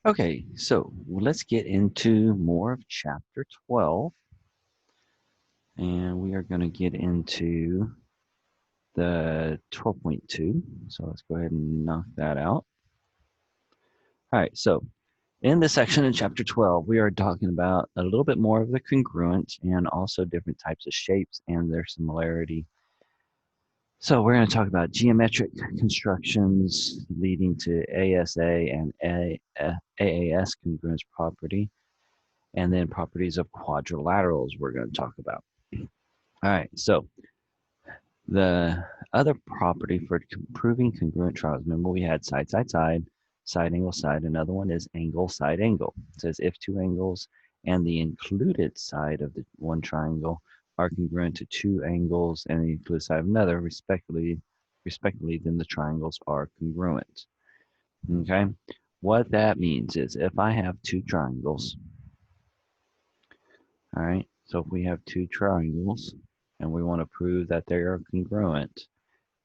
Okay, so let's get into more of chapter 12, and we are going to get into the 12.2. So let's go ahead and knock that out. All right, so in this section in chapter 12, we are talking about a little bit more of the congruent and also different types of shapes and their similarity. So we're going to talk about geometric constructions leading to ASA and AAS congruence property, and then properties of quadrilaterals we're going to talk about. All right, so the other property for proving congruent triangles, remember we had side, side, side, side, angle, side. Another one is angle, side, angle. It says if two angles and the included side of the one triangle are congruent to two angles and the included side of another, respectively, then the triangles are congruent. Okay, what that means is if I have two triangles, all right, so if we have two triangles and we want to prove that they are congruent,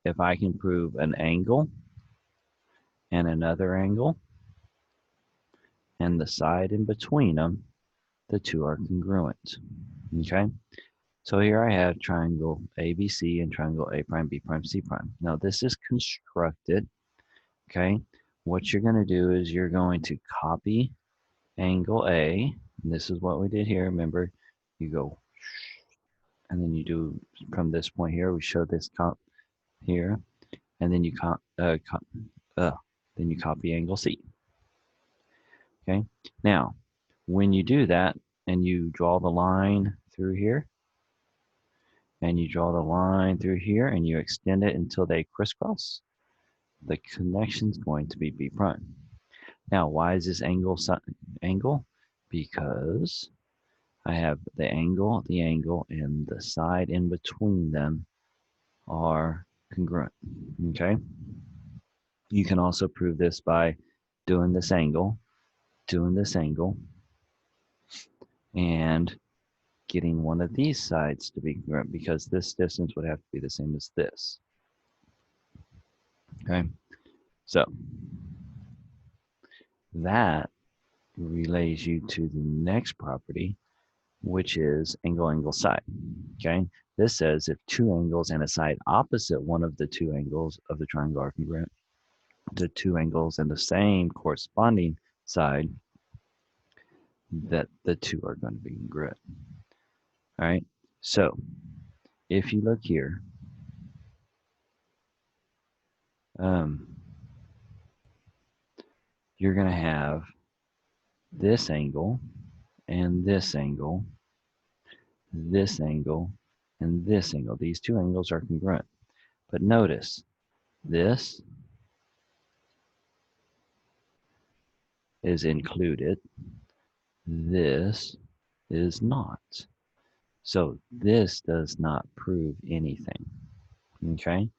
if I can prove an angle and another angle and the side in between them, the two are congruent. Okay, so here I have triangle ABC and triangle A prime, B prime, C prime. Now this is constructed. Okay, what you're going to do is you're going to copy angle A. And this is what we did here. Remember, you go and then you do from this point here. We show this comp here, and then then you copy angle C. Okay. Now, when you do that and you draw the line through here, and you draw the line through here, and you extend it until they crisscross, the connection is going to be B prime. Now, why is this angle? Because I have the angle, and the side in between them are congruent. Okay. You can also prove this by doing this angle, and getting one of these sides to be congruent because this distance would have to be the same as this. Okay, so that relays you to the next property, which is angle, angle, side. Okay, this says if two angles and a side opposite one of the two angles of the triangle are congruent, the two angles and the same corresponding side, that the two are going to be congruent. All right, so if you look here, um, you're going to have this angle and this angle, this angle, and this angle. These two angles are congruent. But notice, this is included, this is not. So this does not prove anything. Okay?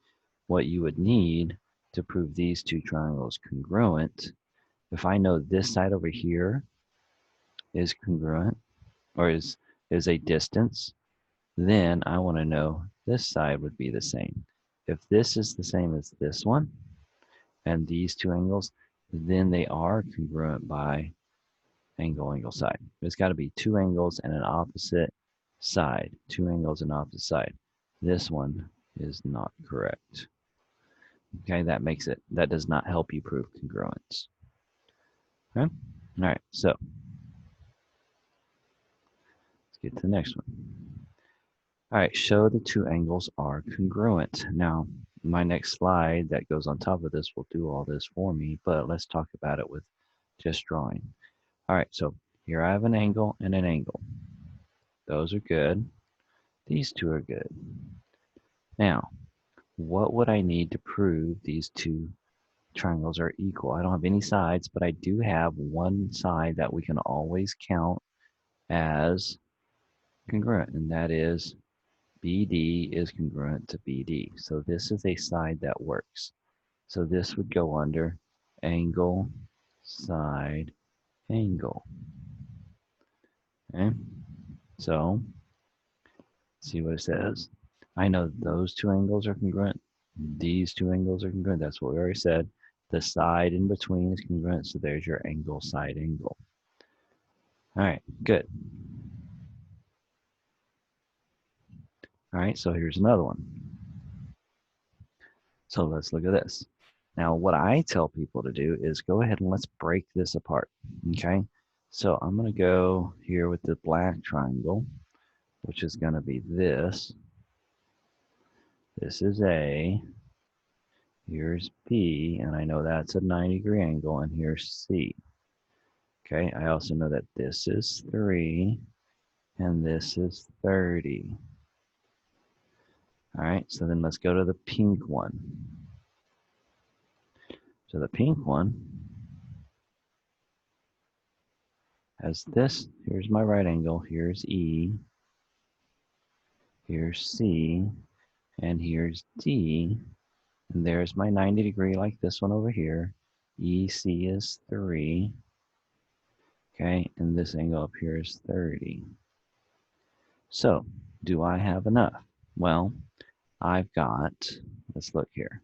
What you would need to prove these two triangles congruent, if I know this side over here is congruent, or is a distance, then I want to know this side would be the same. If this is the same as this one and these two angles, then they are congruent by angle, angle, side. It's got to be two angles and an opposite side. Two angles and opposite side. This one is not correct. Okay, that does not help you prove congruence. Okay, all right, so let's get to the next one. All right, show the two angles are congruent. Now, my next slide that goes on top of this will do all this for me, but let's talk about it with just drawing. All right, so here I have an angle and an angle. Those are good. These two are good. Now, what would I need to prove these two triangles are equal? I don't have any sides, but I do have one side that we can always count as congruent, and that is BD is congruent to BD. So this is a side that works. So this would go under angle, side, angle. Okay, so see what it says. I know those two angles are congruent. These two angles are congruent. That's what we already said. The side in between is congruent, so there's your angle, side angle. All right, good. All right, so here's another one. So let's look at this. Now, what I tell people to do is go ahead and let's break this apart, okay? So I'm going to go here with the black triangle, which is going to be this. This is A. Here's B, and I know that's a 90-degree angle, and here's C. Okay, I also know that this is 3, and this is 30. All right, so then let's go to the pink one. So the pink one has this. Here's my right angle. Here's E. Here's C. And here's D. And there's my 90-degree like this one over here. EC is 3. Okay, and this angle up here is 30. So, do I have enough? Well, I've got, let's look here.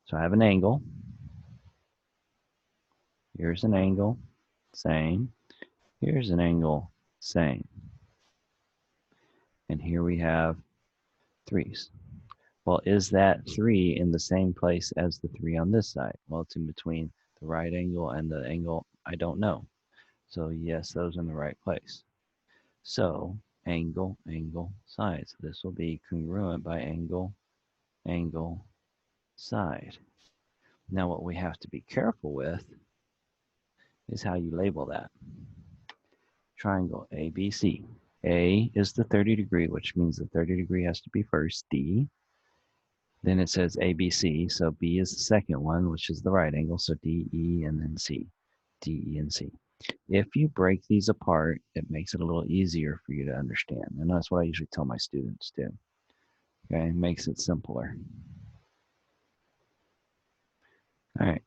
So I have an angle. Here's an angle, same. Here's an angle, same. And here we have 3's. Well, is that 3 in the same place as the 3 on this side? Well, it's in between the right angle and the angle I don't know. So yes, those are in the right place. So angle, angle, side. So this will be congruent by angle, angle, side. Now what we have to be careful with is how you label that. Triangle ABC. A is the 30-degree, which means the 30-degree has to be first, D. Then it says ABC, so B is the second one, which is the right angle, so DE and then C. DE and C. If you break these apart, it makes it a little easier for you to understand. And that's what I usually tell my students too. Okay, it makes it simpler. All right.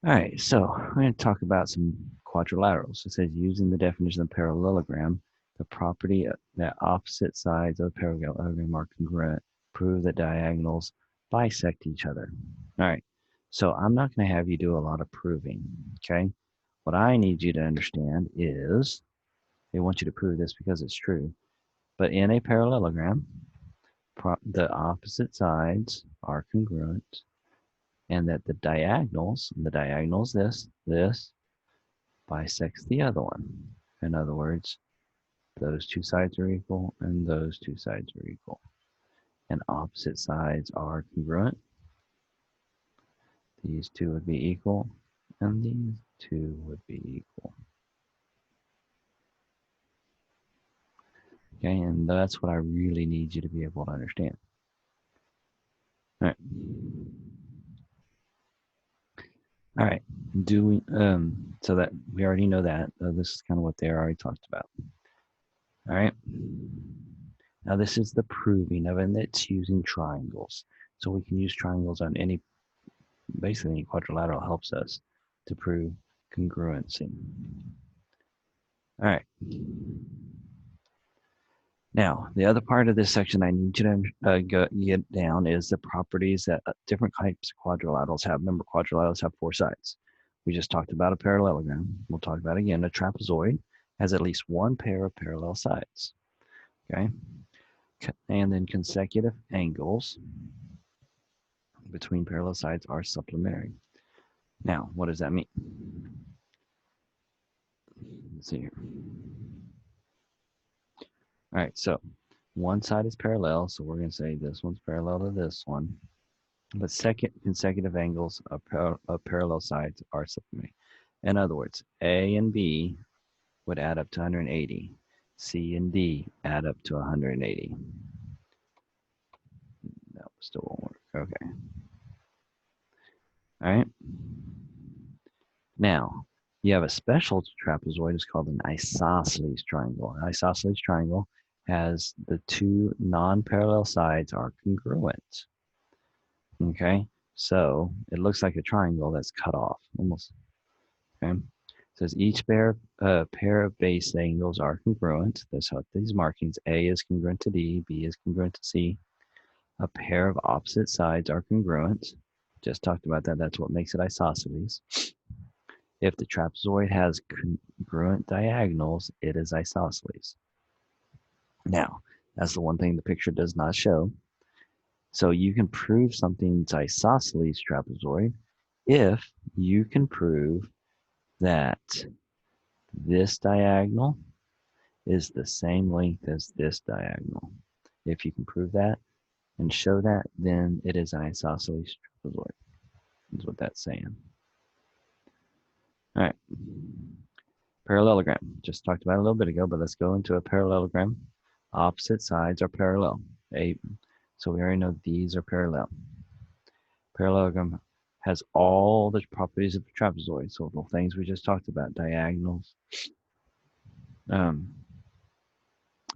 All right, so we're going to talk about some quadrilaterals. It says using the definition of parallelogram, the property that opposite sides of the parallelogram are congruent, prove that diagonals bisect each other. All right, so I'm not going to have you do a lot of proving, okay? What I need you to understand is, they want you to prove this because it's true, but in a parallelogram, the opposite sides are congruent, and that the diagonals this, bisects the other one. In other words, those two sides are equal and those two sides are equal. And opposite sides are congruent. These two would be equal and these two would be equal. Okay, and that's what I really need you to be able to understand. All right. All right. Do we so that we already know that this is kind of what they already talked about. All right. Now this is the proving of it, and it's using triangles. So we can use triangles on basically any quadrilateral helps us to prove congruency. All right. Now, the other part of this section I need you to get down is the properties that different types of quadrilaterals have. Remember, quadrilaterals have 4 sides. We just talked about a parallelogram. We'll talk about again. A trapezoid has at least one pair of parallel sides. Okay. And then consecutive angles between parallel sides are supplementary. Now, what does that mean? Let's see here. All right, so one side is parallel, so we're going to say this one's parallel to this one. But second consecutive angles of parallel sides are supplementary. In other words, A and B would add up to 180. C and D add up to 180. No, still won't work. Okay. All right. Now, you have a special trapezoid. It's called an isosceles triangle. An isosceles triangle has the two non-parallel sides are congruent. Okay, so it looks like a triangle that's cut off, almost. Okay, it says each pair of base angles are congruent. That's how these markings. A is congruent to D, B is congruent to C. A pair of opposite sides are congruent. Just talked about that. That's what makes it isosceles. If the trapezoid has congruent diagonals, it is isosceles. Now, that's the one thing the picture does not show. So you can prove something's isosceles trapezoid if you can prove that this diagonal is the same length as this diagonal. If you can prove that and show that, then it is an isosceles trapezoid. That's what that's saying. All right. Parallelogram. Just talked about it a little bit ago, but let's go into a parallelogram. Opposite sides are parallel. So we already know these are parallel. Parallelogram has all the properties of a trapezoid. So the things we just talked about, diagonals, of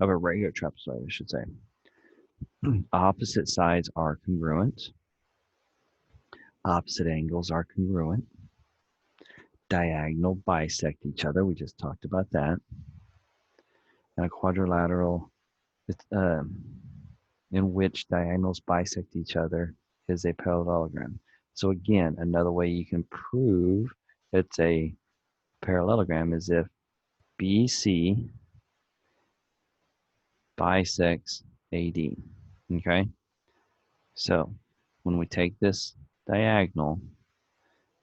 a regular trapezoid, I should say. Opposite sides are congruent. Opposite angles are congruent. Diagonal bisect each other. We just talked about that. And a quadrilateral in which diagonals bisect each other is a parallelogram. So again, another way you can prove it's a parallelogram is if BC bisects AD. Okay? So when we take this diagonal,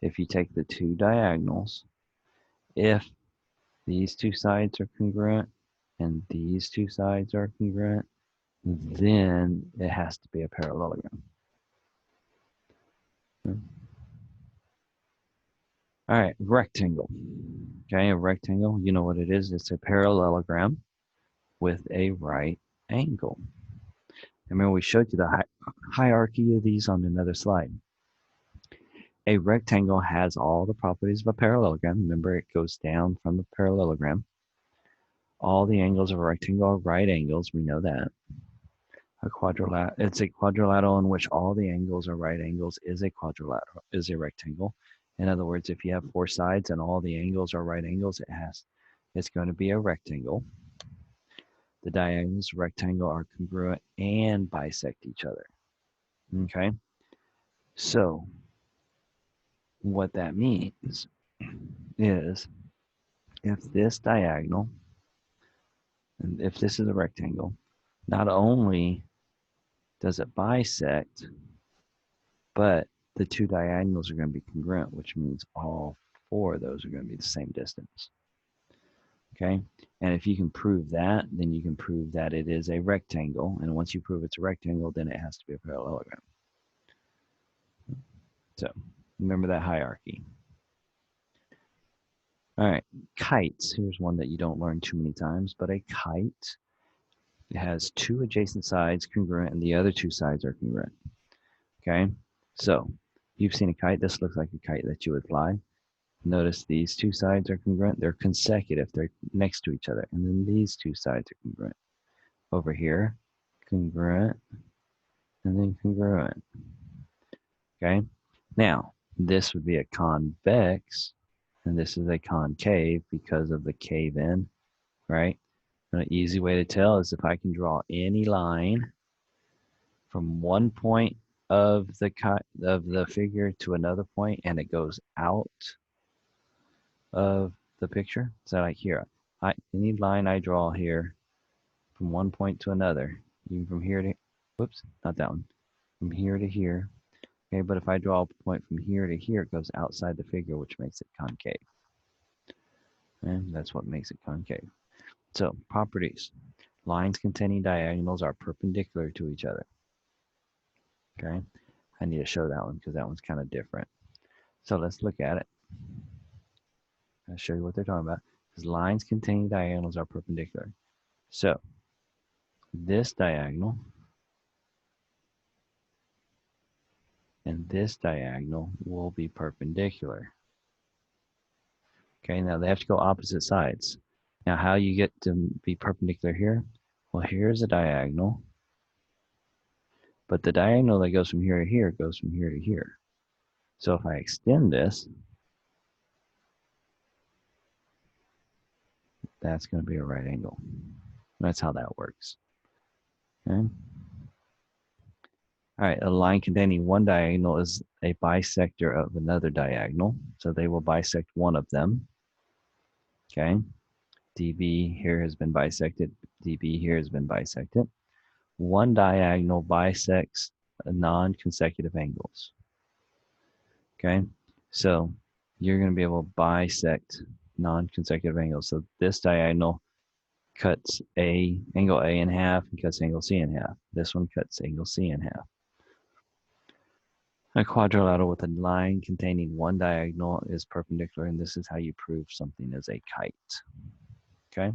if you take the two diagonals, if these two sides are congruent and these two sides are congruent, then it has to be a parallelogram. All right, rectangle. Okay, a rectangle, you know what it is. It's a parallelogram with a right angle. Remember, we showed you the hierarchy of these on another slide. A rectangle has all the properties of a parallelogram. Remember, it goes down from the parallelogram. All the angles of a rectangle are right angles. We know that. It's a quadrilateral in which all the angles are right angles is a quadrilateral, is a rectangle. In other words, if you have four sides and all the angles are right angles, it's going to be a rectangle. The diagonals of rectangle are congruent and bisect each other. Okay? So, what that means is if this diagonal, and if this is a rectangle, not only does it bisect, but the two diagonals are going to be congruent, which means all four of those are going to be the same distance. Okay? And if you can prove that, then you can prove that it is a rectangle. And once you prove it's a rectangle, then it has to be a parallelogram. So remember that hierarchy. All right, kites. Here's one that you don't learn too many times, but a kite, it has two adjacent sides congruent and the other two sides are congruent. Okay, so you've seen a kite. This looks like a kite that you would fly. Notice these two sides are congruent. They're consecutive. They're next to each other. And then these two sides are congruent. Over here, congruent, and then congruent. Okay, now this would be a convex, and this is a concave because of the cave in, right? An easy way to tell is if I can draw any line from one point of the figure to another point and it goes out of the picture. So like here, any line I draw here from one point to another, even from here to, whoops, not that one, from here to here. Okay, but if I draw a point from here to here, it goes outside the figure, which makes it concave. And that's what makes it concave. So properties. Lines containing diagonals are perpendicular to each other. Okay, I need to show that one because that one's kind of different. So let's look at it. I'll show you what they're talking about. Because lines containing diagonals are perpendicular. So this diagonal and this diagonal will be perpendicular. Okay, now they have to go opposite sides. Now how you get to be perpendicular here? Well, here's a diagonal. But the diagonal that goes from here to here goes from here to here. So if I extend this, that's going to be a right angle. That's how that works. Okay. All right, a line containing one diagonal is a bisector of another diagonal. So they will bisect one of them. Okay. DB here has been bisected. DB here has been bisected. One diagonal bisects non-consecutive angles. Okay. So you're going to be able to bisect non-consecutive angles. So this diagonal cuts angle A in half and cuts angle C in half. This one cuts angle C in half. A quadrilateral with a line containing one diagonal is perpendicular, and this is how you prove something is a kite. Okay.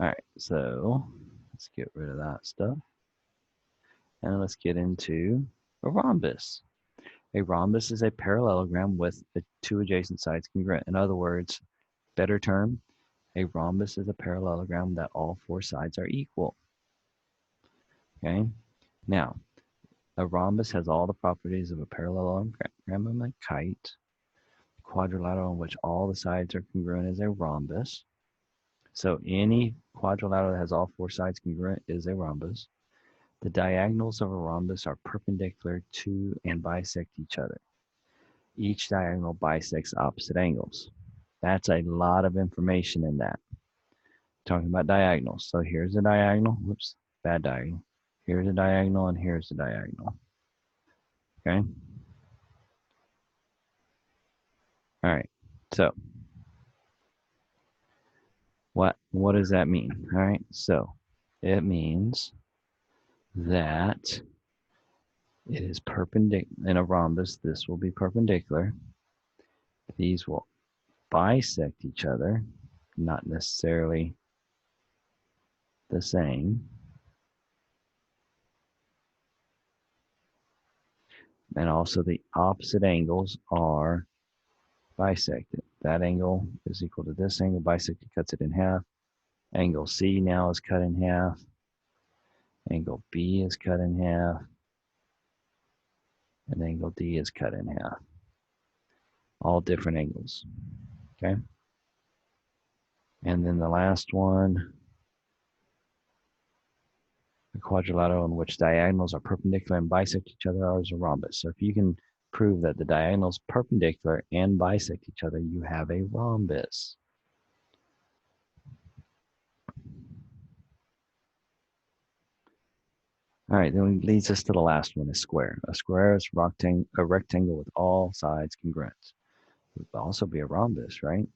All right. So let's get rid of that stuff. And let's get into a rhombus. A rhombus is a parallelogram with the two adjacent sides congruent. In other words, better term, a rhombus is a parallelogram that all four sides are equal. Okay. Now, a rhombus has all the properties of a parallelogram of a kite. Quadrilateral in which all the sides are congruent is a rhombus. So any quadrilateral that has all four sides congruent is a rhombus. The diagonals of a rhombus are perpendicular to and bisect each other. Each diagonal bisects opposite angles. That's a lot of information in that. Talking about diagonals. So here's a diagonal. Whoops, bad diagonal. Here's a diagonal and here's a diagonal. Okay. All right. So what does that mean? All right. So it means that it is perpendicular in a rhombus. This will be perpendicular. These will bisect each other, not necessarily the same. And also the opposite angles are bisected. That angle is equal to this angle, bisected cuts it in half. Angle C now is cut in half. Angle B is cut in half. And angle D is cut in half. All different angles, okay? And then the last one, a quadrilateral in which diagonals are perpendicular and bisect each other is a rhombus. So if you can prove that the diagonals perpendicular and bisect each other, you have a rhombus. All right, then it leads us to the last one, a square. A square is a rectangle with all sides congruent. It would also be a rhombus, right?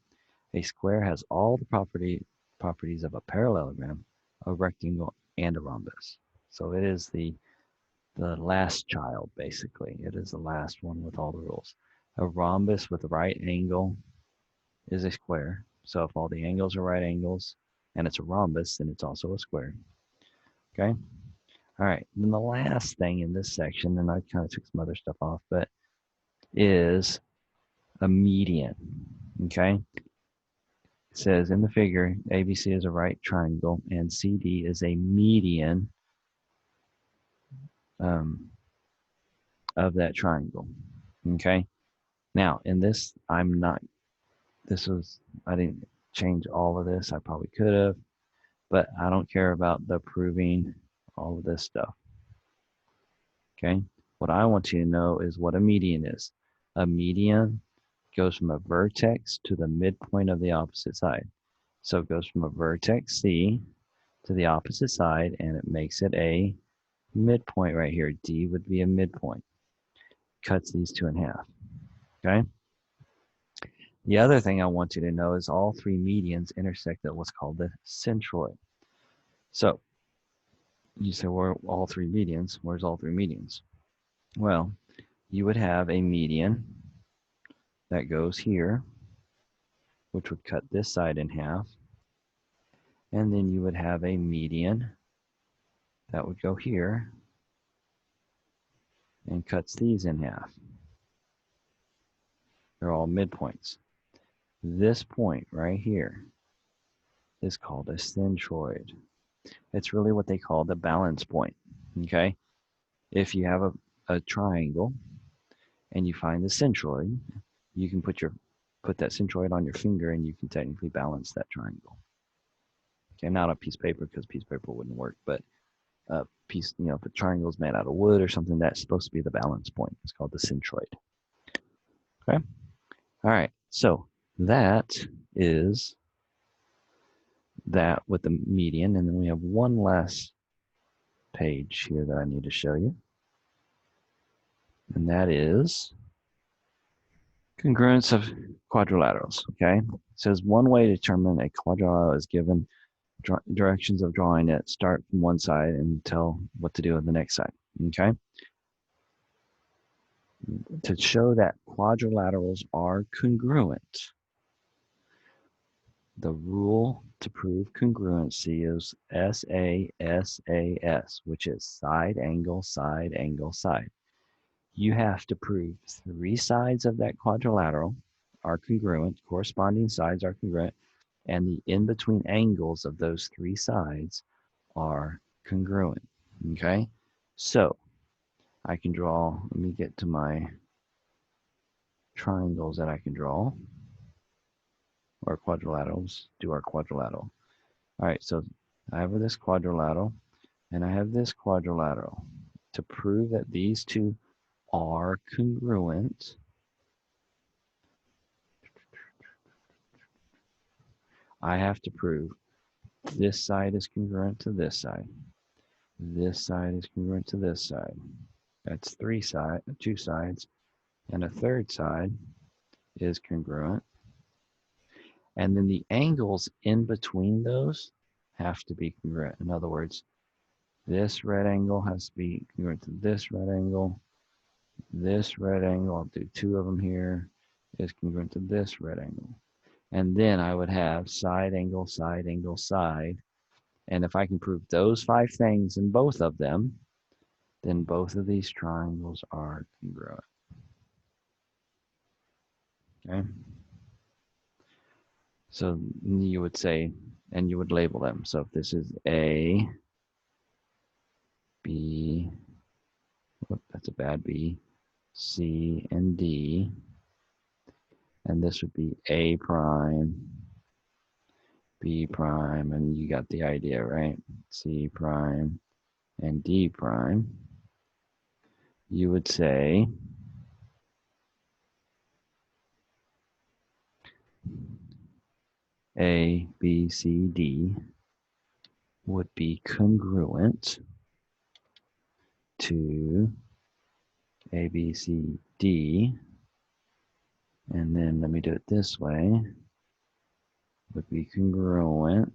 A square has all the properties of a parallelogram, a rectangle, and a rhombus. So it is the last child, basically. It is the last one with all the rules. A rhombus with a right angle is a square. So if all the angles are right angles and it's a rhombus, then it's also a square. Okay? All right. Then the last thing in this section, and I kind of took some other stuff off, but is a median. Okay? It says in the figure, ABC is a right triangle and CD is a median of that triangle. Okay? Now, in this, I didn't change all of this. I probably could have, but I don't care about the proving all of this stuff. Okay? What I want you to know is what a median is. A median goes from a vertex to the midpoint of the opposite side. So it goes from a vertex C to the opposite side, and it makes it a midpoint right here. D would be a midpoint. Cuts these two in half. Okay? The other thing I want you to know is all three medians intersect at what's called the centroid. So you say, where all three medians? Where's all three medians? Well, you would have a median that goes here, which would cut this side in half. And then you would have a median that would go here and cuts these in half. They're all midpoints. This point right here is called a centroid. It's really what they call the balance point, okay? If you have a triangle and you find the centroid, you can put that centroid on your finger and you can technically balance that triangle. Okay, not a piece of paper because piece of paper wouldn't work, but a piece, if a triangle is made out of wood or something, that's supposed to be the balance point. It's called the centroid. Okay. All right. So that is that with the median. And then we have one last page here that I need to show you. And that is congruence of quadrilaterals. Okay. It says one way to determine a quadrilateral is given directions of drawing it. Start from one side and tell what to do on the next side. Okay. To show that quadrilaterals are congruent, the rule to prove congruency is SASAS, which is side angle, side angle, side. You have to prove 3 sides of that quadrilateral are congruent, corresponding sides are congruent, and the in-between angles of those 3 sides are congruent. Okay, so I can draw, let me get to my triangles that I can draw, or quadrilaterals, do our quadrilateral. All right, so I have this quadrilateral, and I have this quadrilateral. To prove that these two are congruent, I have to prove this side is congruent to this side. This side is congruent to this side. That's 2 sides, and a third side is congruent. And then the angles in between those have to be congruent. In other words, this red angle has to be congruent to this red angle. This red angle, I'll do 2 of them here, is congruent to this red angle. And then I would have side angle, side angle, side. And if I can prove those 5 things in both of them, then both of these triangles are congruent. Okay? So you would say, and you would label them. So if this is A, B, whoop, that's a bad B, C, and D, and this would be A prime, B prime, and you got the idea, right? C prime and D prime. You would say A, B, C, D would be congruent to A, B, C, D, and then let me do it this way, would be congruent,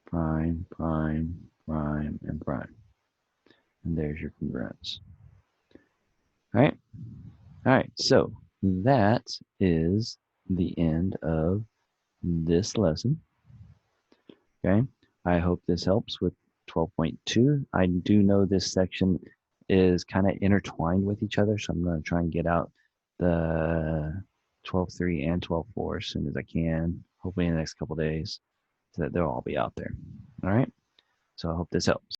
prime, prime, prime, and prime. And there's your congruence. All right. All right. So that is the end of this lesson. Okay. I hope this helps with 12.2. I do know this section is kind of intertwined with each other, so I'm going to try and get out the 12.3 and 12.4 as soon as I can, hopefully in the next couple days, so that they'll all be out there. All right. So I hope this helps.